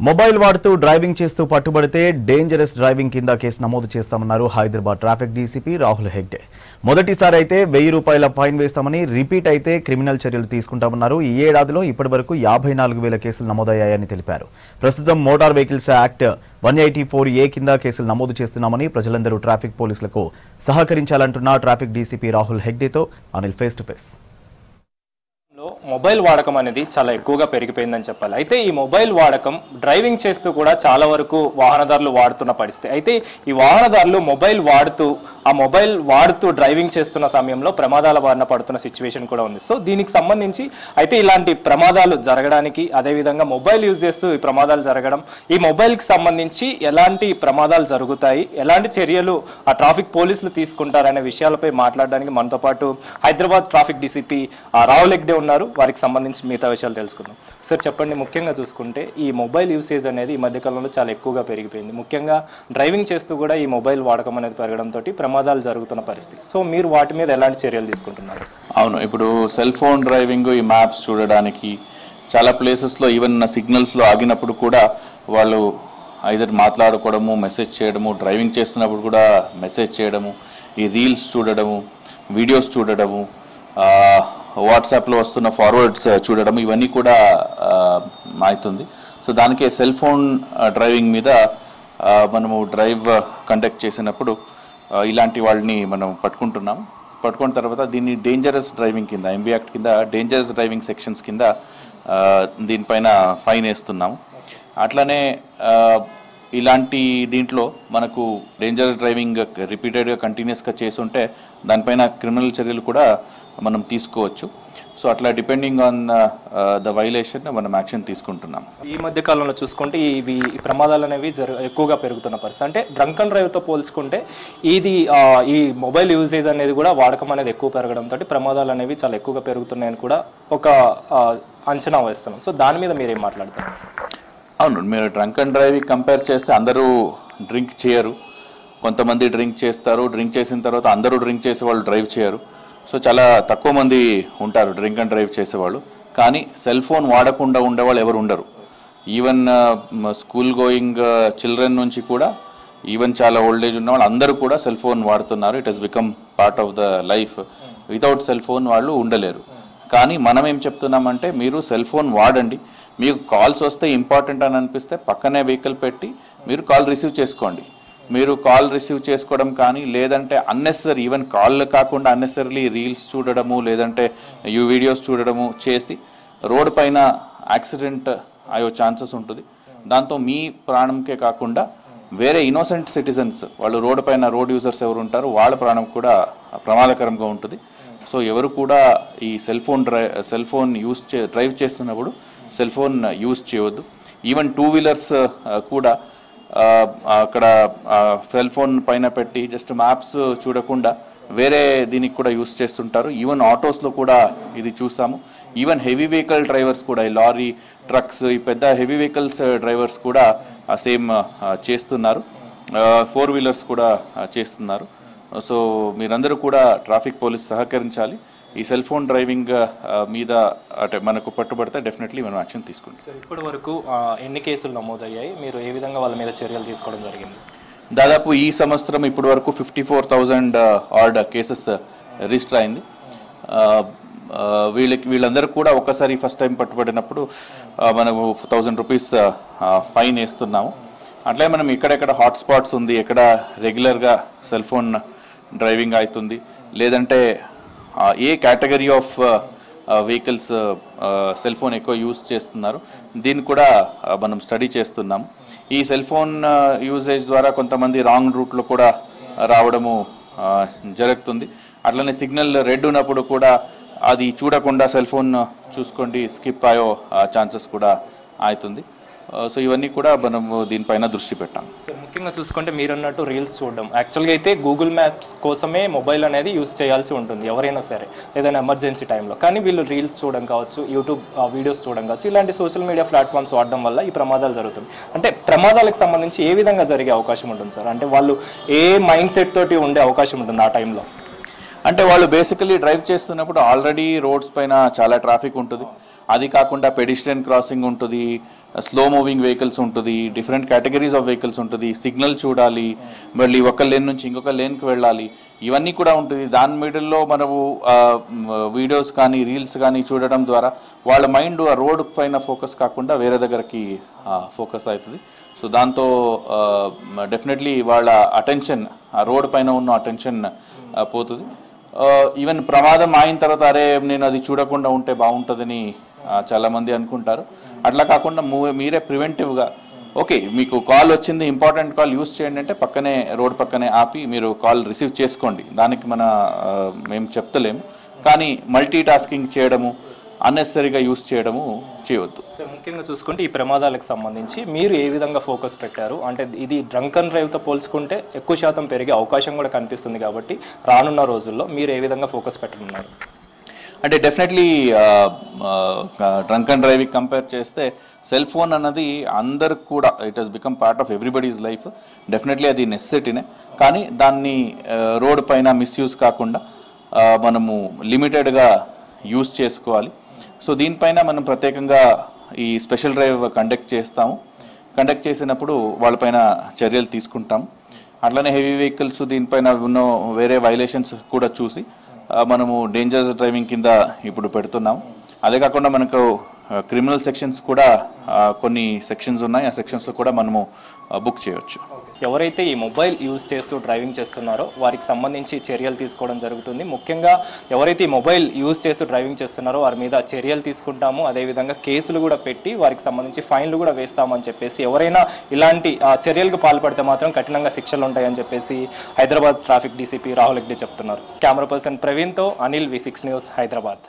Mobile వాడుతూ driving చేస్తూ పట్టుబడితే డేంజరస్ డ్రైవింగ్ కింద కేసు నమోదు చేస్తామన్నారు హైదరాబాద్ ట్రాఫిక్ డీసీపీ రాహుల్ హెగ్డే. మొదటిసారి అయితే 1000 రూపాయల ఫైన్ వేస్తామని, రిపీట్ అయితే క్రిమినల్ చర్యలు తీసుకుంటామన్నారు. ఈ ఏడాదిలో ఇప్పటివరకు 54,000 కేసులు నమోదయ్యాయని తెలిపారు. ప్రస్తుతం మోటార్ వెహికల్స్ యాక్ట్ 184A కింద కేసులు నమోదు చేస్తున్నామని, ప్రజలందరూ ట్రాఫిక్ పోలీసులకు సహకరించాలంటున్న ట్రాఫిక్ డీసీపీ రాహుల్ హెగ్డేతో Anil face to face. Mobile వాడకం అనేది చాలా ఎక్కువగా పెరిగిపోయిందని చెప్పాలి. అయితే ఈ మొబైల్ వాడకం డ్రైవింగ్ చేస్తూ కూడా చాలా వరకు వాహనదారులు వాడుతున్న పరిస్థితి. అయితే ఈ వాహనదారులు మొబైల్ వాడుతూ డ్రైవింగ్ చేస్తున్న సమయంలో ప్రమాదాల బారిన పడుతున్న సిచ్యువేషన్ కూడా ఉంది. సో దీనికి సంబంధించి అయితే ఇలాంటి ప్రమాదాలు జరగడానికి, అదేవిధంగా మొబైల్ యూజ్ చేస్తూ ఈ ప్రమాదాలు జరగడం, ఈ మొబైల్కి సంబంధించి ఎలాంటి ప్రమాదాలు జరుగుతాయి, ఎలాంటి చర్యలు ఆ ట్రాఫిక్ పోలీసులు తీసుకుంటారనే విషయాలపై మాట్లాడడానికి మనతో పాటు హైదరాబాద్ ట్రాఫిక్ డీసీపీ రాహుల్ హెగ్డే ఉన్నారు. వారికి సంబంధించి మిగతా విషయాలు తెలుసుకుందాం. సార్ చెప్పండి, ముఖ్యంగా చూసుకుంటే ఈ మొబైల్ యూసేజ్ అనేది ఈ మధ్యకాలంలో చాలా ఎక్కువగా పెరిగిపోయింది. ముఖ్యంగా డ్రైవింగ్ చేస్తూ కూడా ఈ మొబైల్ వాడకం అనేది పెరగడంతో ప్రమాదాలు జరుగుతున్న పరిస్థితి. సో మీరు వాటి మీద ఎలాంటి చర్యలు తీసుకుంటున్నారు? అవును, ఇప్పుడు సెల్ ఫోన్ డ్రైవింగ్, ఈ మ్యాప్స్ చూడడానికి చాలా ప్లేసెస్లో ఈవెన్ సిగ్నల్స్లో ఆగినప్పుడు కూడా వాళ్ళు ఐదర్ మాట్లాడుకోవడము, మెసేజ్ చేయడము, డ్రైవింగ్ చేస్తున్నప్పుడు కూడా మెసేజ్ చేయడము, ఈ రీల్స్ చూడడము, వీడియోస్ చూడడము, వాట్సాప్లో వస్తున్న ఫార్వర్డ్స్ చూడడం, ఇవన్నీ కూడా అవుతుంది. సో దానికే సెల్ ఫోన్ డ్రైవింగ్ మీద మనము డ్రైవ్ కండక్ట్ చేసినప్పుడు ఇలాంటి వాళ్ళని మనం పట్టుకున్న తర్వాత దీన్ని డేంజరస్ డ్రైవింగ్ కింద, ఎంబీ యాక్ట్ కింద డేంజరస్ డ్రైవింగ్ సెక్షన్స్ కింద దీనిపైన ఫైన్ వేస్తున్నాము. అట్లనే ఇలాంటి దీంట్లో మనకు డేంజరస్ డ్రైవింగ్ రిపీటెడ్గా కంటిన్యూస్గా చేస్తుంటే దానిపైన క్రిమినల్ చర్యలు కూడా మనం తీసుకోవచ్చు. సో అట్లా డిపెండింగ్ ఆన్ ద వైలేషన్ మనం యాక్షన్ తీసుకుంటున్నాం. ఈ మధ్య కాలంలో చూసుకుంటే ఈ ప్రమాదాలు అనేవి ఎక్కువగా పెరుగుతున్న పరిస్థితి. అంటే డ్రంక్ అండ్ డ్రైవ్తో పోల్చుకుంటే ఈ మొబైల్ యూసేజ్ అనేది కూడా వాడకం అనేది ఎక్కువ పెరగడంతో ప్రమాదాలు అనేవి చాలా ఎక్కువగా పెరుగుతున్నాయని కూడా ఒక అంచనా వేస్తున్నాం. సో దాని మీద మీరేం మాట్లాడతారు? అవును, మీరు డ్రంక్ అండ్ డ్రైవింగ్ కంపేర్ చేస్తే అందరూ డ్రింక్ చేయరు. కొంతమంది డ్రింక్ చేస్తారు, డ్రింక్ చేసిన తర్వాత అందరూ డ్రింక్ చేసే వాళ్ళు డ్రైవ్ చేయరు. సో చాలా తక్కువ మంది ఉంటారు డ్రింక్ అండ్ డ్రైవ్ చేసేవాళ్ళు. కానీ సెల్ ఫోన్ వాడకుండా ఉండేవాళ్ళు ఎవరు ఉండరు. ఈవెన్ స్కూల్ గోయింగ్ చిల్డ్రన్ నుంచి కూడా, ఈవెన్ చాలా ఓల్డ్ ఏజ్ ఉన్న వాళ్ళు అందరూ కూడా సెల్ ఫోన్ వాడుతున్నారు. It has become part of the life. Without cell phone వాళ్ళు ఉండలేరు. కానీ మనం ఏం చెప్తున్నామంటే, మీరు సెల్ ఫోన్ వాడండి, మీకు కాల్స్ వస్తే ఇంపార్టెంట్ అని అనిపిస్తే పక్కనే వెహికల్ పెట్టి మీరు కాల్ రిసీవ్ చేసుకోండి. మీరు కాల్ రిసీవ్ చేసుకోవడం కానీ, లేదంటే అన్నెసరీ, ఈవెన్ కాల్ కాకుండా అన్నెసరీ రీల్స్ చూడడము, లేదంటే వీడియోస్ చూడడము చేసి రోడ్ పైన యాక్సిడెంట్ అయ్యే ఛాన్సెస్ ఉంటుంది. దాంతో మీ ప్రాణంకే కాకుండా వేరే ఇన్నోసెంట్ సిటిజన్స్, వాళ్ళు రోడ్ పైన రోడ్ యూజర్స్ ఎవరు ఉంటారో వాళ్ళ ప్రాణం కూడా ప్రమాదకరంగా ఉంటుంది. సో ఎవరు కూడా ఈ సెల్ ఫోన్ డ్రైవ్ చేస్తున్నప్పుడు సెల్ ఫోన్ యూజ్ చేయవద్దు. ఈవెన్ 2 వీలర్స్ కూడా అక్కడ సెల్ ఫోన్ పైన పెట్టి జస్ట్ మ్యాప్స్ చూడకుండా వేరే దీనికి కూడా యూజ్ చేస్తుంటారు. ఈవెన్ ఆటోస్లో కూడా ఇది చూసాము. ఈవెన్ హెవీ వెహికల్ డ్రైవర్స్ కూడా, ఈ లారీ, ట్రక్స్, ఈ పెద్ద హెవీ వెహికల్స్ డ్రైవర్స్ కూడా సేమ్ చేస్తున్నారు. 4 వీలర్స్ కూడా చేస్తున్నారు. సో మీరందరూ కూడా ట్రాఫిక్ పోలీస్ సహకరించాలి. ఈ సెల్ ఫోన్ డ్రైవింగ్ మీద అంటే మనకు పట్టుబడితే డెఫినెట్లీ మనం యాక్షన్ తీసుకుంటాం. సార్, ఇప్పటి వరకు ఎన్ని కేసులు నమోదయ్యాయి? మీరు ఏ విధంగా వాళ్ళ మీద చర్యలు తీసుకోవడం జరిగింది? దాదాపు ఈ సంవత్సరం ఇప్పటి వరకు 54,000 ఆర్డ్ కేసెస్ రిజిస్టర్ అయింది. వీళ్ళందరూ కూడా ఒకసారి ఫస్ట్ టైం పట్టుబడినప్పుడు మనము 1000 రూపీస్ ఫైన్ వేస్తున్నాము. అట్లే మనం ఎక్కడెక్కడ హాట్స్పాట్స్ ఉంది, ఎక్కడ రెగ్యులర్గా సెల్ ఫోన్ డ్రైవింగ్ అవుతుంది, లేదంటే ఏ category of vehicles cell phone ఎక్కువ యూజ్ చేస్తున్నారు, దీన్ని కూడా మనం స్టడీ చేస్తున్నాము. ఈ సెల్ ఫోన్ యూసేజ్ ద్వారా కొంతమంది రాంగ్ రూట్లో కూడా రావడము జరుగుతుంది. అట్లనే సిగ్నల్ రెడ్ ఉన్నప్పుడు కూడా అది చూడకుండా సెల్ ఫోన్ చూసుకోండి స్కిప్ అయ్యే ఛాన్సెస్ కూడా అవుతుంది. సో ఇవన్నీ కూడా మనం దీనిపైన దృష్టి పెట్టాం. సార్, ముఖ్యంగా చూసుకుంటే మీరు అన్నట్టు రీల్స్ చూడడం, యాక్చువల్గా అయితే గూగుల్ మ్యాప్స్ కోసమే మొబైల్ అనేది యూజ్ చేయాల్సి ఉంటుంది ఎవరైనా సరే, ఏదైనా ఎమర్జెన్సీ టైంలో. కానీ వీళ్ళు రీల్స్ చూడడం కావచ్చు, యూట్యూబ్ వీడియోస్ చూడడం కావచ్చు, ఇలాంటి సోషల్ మీడియా ప్లాట్ఫామ్స్ వాడడం వల్ల ఈ ప్రమాదాలు జరుగుతుంది. అంటే ప్రమాదాలకు సంబంధించి ఏ విధంగా జరిగే అవకాశం ఉంటుంది సార్? అంటే వాళ్ళు ఏ మైండ్ సెట్ తోటి ఉండే అవకాశం ఉంటుంది ఆ టైంలో? అంటే వాళ్ళు బేసికలీ డ్రైవ్ చేస్తున్నప్పుడు ఆల్రెడీ రోడ్స్ పైన చాలా ట్రాఫిక్ ఉంటుంది. అది కాకుండా పెడిస్ట్రియన్ క్రాసింగ్ ఉంటుంది, స్లో మూవింగ్ వెహికల్స్ ఉంటుంది, డిఫరెంట్ కేటగిరీస్ ఆఫ్ వెహికల్స్ ఉంటుంది, సిగ్నల్ చూడాలి, మళ్ళీ ఒక లేన్ నుంచి ఇంకొక లేన్కి వెళ్ళాలి, ఇవన్నీ కూడా ఉంటుంది. దాని మిడిల్లో మనము వీడియోస్ కానీ రీల్స్ కానీ చూడడం ద్వారా వాళ్ళ మైండ్ ఆ రోడ్ పైన ఫోకస్ కాకుండా వేరే దగ్గరకి ఫోకస్ అవుతుంది. సో దాంతో డెఫినెట్లీ వాళ్ళ అటెన్షన్ ఆ రోడ్ పైన ఉన్న అటెన్షన్ పోతుంది. ఈవెన్ ప్రమాదం అయిన తర్వాత అరే నేను అది చూడకుండా ఉంటే బాగుంటుందని చాలామంది అనుకుంటారు. అట్లా కాకుండా మీరే ప్రివెంటివ్గా ఓకే మీకు కాల్ వచ్చింది, ఇంపార్టెంట్ కాల్ యూస్ చేయండి అంటే పక్కనే రోడ్ పక్కనే ఆపి మీరు కాల్ రిసీవ్ చేసుకోండి. దానికి మేము చెప్తలేము, కానీ మల్టీ టాస్కింగ్ చేయడము, అన్నెసరీగా యూస్ చేయడము చేయవద్దు. సో ముఖ్యంగా చూసుకుంటే ఈ ప్రమాదాలకు సంబంధించి మీరు ఏ విధంగా ఫోకస్ పెట్టారు? అంటే ఇది డ్రంక్ అండ్ డ్రైవ్తో పోల్చుకుంటే ఎక్కువ శాతం పెరిగే అవకాశం కూడా కనిపిస్తుంది కాబట్టి రానున్న రోజుల్లో మీరు ఏ విధంగా ఫోకస్ పెట్టనున్నారు? అంటే definitely drunk and driving compare చేస్తే సెల్ ఫోన్ అన్నది అందరికి కూడా it has become part of everybody's life. Definitely అది నెసెసిటీనే, కానీ దాన్ని రోడ్ పైన మిస్యూజ్ కాకుండా మనము లిమిటెడ్గా యూస్ చేసుకోవాలి. సో దీనిపైన మనం ప్రత్యేకంగా ఈ స్పెషల్ డ్రైవ్ కండక్ట్ చేస్తాము. కండక్ట్ చేసినప్పుడు వాళ్ళపైన చర్యలు తీసుకుంటాము. అట్లనే హెవీ వెహికల్స్ దీనిపైన ఉన్న వేరే వైలేషన్స్ కూడా చూసి మనము డేంజరస్ డ్రైవింగ్ కింద ఇప్పుడు పెడుతున్నాము. అదే కాకుండా మనకు క్రిమినల్ సెక్షన్స్ కూడా కొన్ని సెక్షన్స్ ఉన్నాయి, ఆ సెక్షన్స్లో కూడా మనము బుక్ చేయవచ్చు. ఎవరైతే ఈ మొబైల్ యూజ్ చేస్తూ డ్రైవింగ్ చేస్తున్నారో వారికి సంబంధించి చర్యలు తీసుకోవడం జరుగుతుంది. ముఖ్యంగా ఎవరైతే ఈ మొబైల్ యూజ్ చేస్తూ డ్రైవింగ్ చేస్తున్నారో వారి మీద చర్యలు తీసుకుంటాము, అదేవిధంగా కేసులు కూడా పెట్టి వారికి సంబంధించి ఫైన్లు కూడా వేస్తామని చెప్పేసి, ఎవరైనా ఇలాంటి చర్యలకు పాల్పడితే మాత్రం కఠినంగా శిక్షలు ఉంటాయని చెప్పేసి హైదరాబాద్ ట్రాఫిక్ డీసీపీ రాహుల్ హెగ్డే చెప్తున్నారు. కెమెరా పర్సన్ ప్రవీణ్తో అనిల్, V6 న్యూస్, హైదరాబాద్.